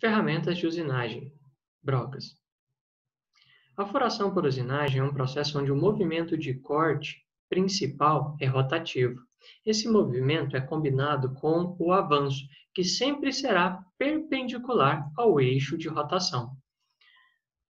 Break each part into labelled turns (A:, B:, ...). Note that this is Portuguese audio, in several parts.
A: Ferramentas de usinagem, brocas. A furação por usinagem é um processo onde o movimento de corte principal é rotativo. Esse movimento é combinado com o avanço, que sempre será perpendicular ao eixo de rotação.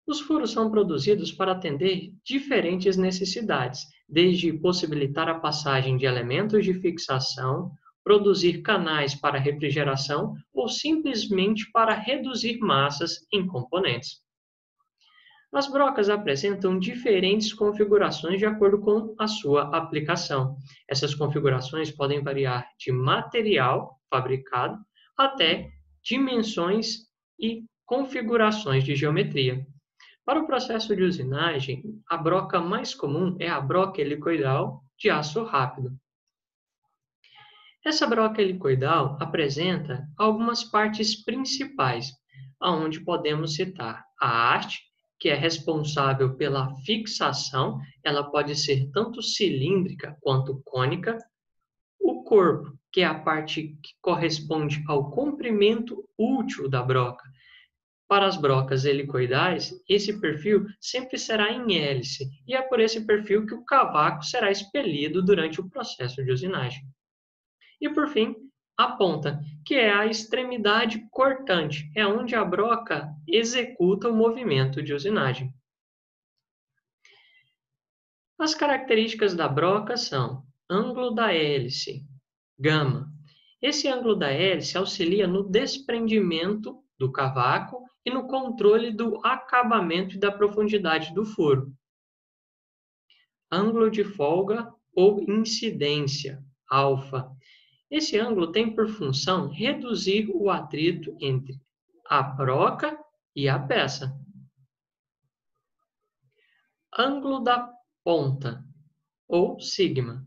A: Os furos são produzidos para atender diferentes necessidades, desde possibilitar a passagem de elementos de fixação, produzir canais para refrigeração ou simplesmente para reduzir massas em componentes. As brocas apresentam diferentes configurações de acordo com a sua aplicação. Essas configurações podem variar de material fabricado até dimensões e configurações de geometria. Para o processo de usinagem, a broca mais comum é a broca helicoidal de aço rápido. Essa broca helicoidal apresenta algumas partes principais, onde podemos citar a haste, que é responsável pela fixação, ela pode ser tanto cilíndrica quanto cônica, o corpo, que é a parte que corresponde ao comprimento útil da broca. Para as brocas helicoidais, esse perfil sempre será em hélice, e é por esse perfil que o cavaco será expelido durante o processo de usinagem. E por fim, a ponta, que é a extremidade cortante, é onde a broca executa o movimento de usinagem. As características da broca são ângulo da hélice, gama. Esse ângulo da hélice auxilia no desprendimento do cavaco e no controle do acabamento e da profundidade do furo. Ângulo de folga ou incidência, alfa. Esse ângulo tem por função reduzir o atrito entre a broca e a peça. Ângulo da ponta, ou sigma.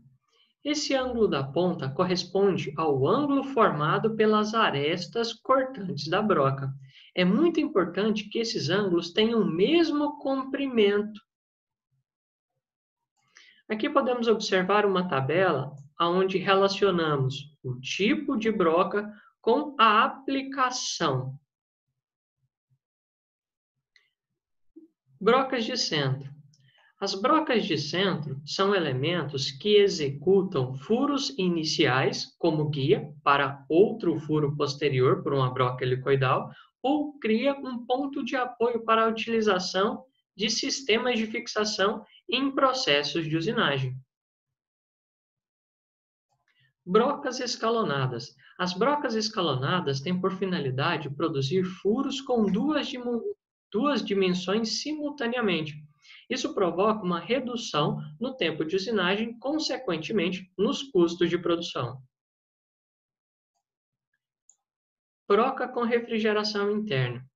A: Esse ângulo da ponta corresponde ao ângulo formado pelas arestas cortantes da broca. É muito importante que esses ângulos tenham o mesmo comprimento. Aqui podemos observar uma tabela onde relacionamos o tipo de broca com a aplicação. Brocas de centro. As brocas de centro são elementos que executam furos iniciais como guia para outro furo posterior por uma broca helicoidal ou cria um ponto de apoio para a utilização de sistemas de fixação em processos de usinagem. Brocas escalonadas. As brocas escalonadas têm por finalidade produzir furos com duas dimensões simultaneamente. Isso provoca uma redução no tempo de usinagem, consequentemente, nos custos de produção. Broca com refrigeração interna.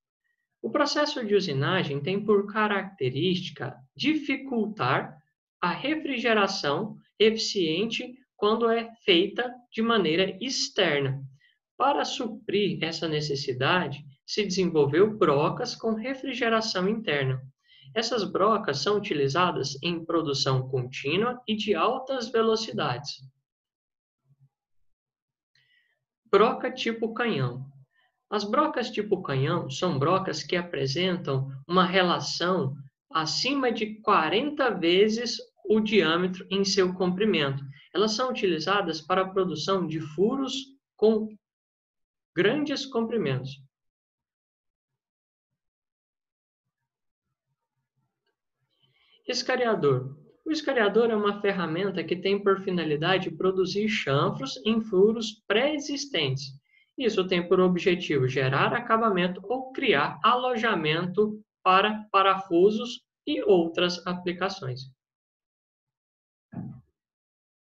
A: O processo de usinagem tem por característica dificultar a refrigeração eficiente quando é feita de maneira externa. Para suprir essa necessidade, se desenvolveu brocas com refrigeração interna. Essas brocas são utilizadas em produção contínua e de altas velocidades. Broca tipo canhão. As brocas tipo canhão são brocas que apresentam uma relação acima de 40 vezes o diâmetro em seu comprimento. Elas são utilizadas para a produção de furos com grandes comprimentos. Escariador. O escariador é uma ferramenta que tem por finalidade produzir chanfros em furos pré-existentes. Isso tem por objetivo gerar acabamento ou criar alojamento para parafusos e outras aplicações.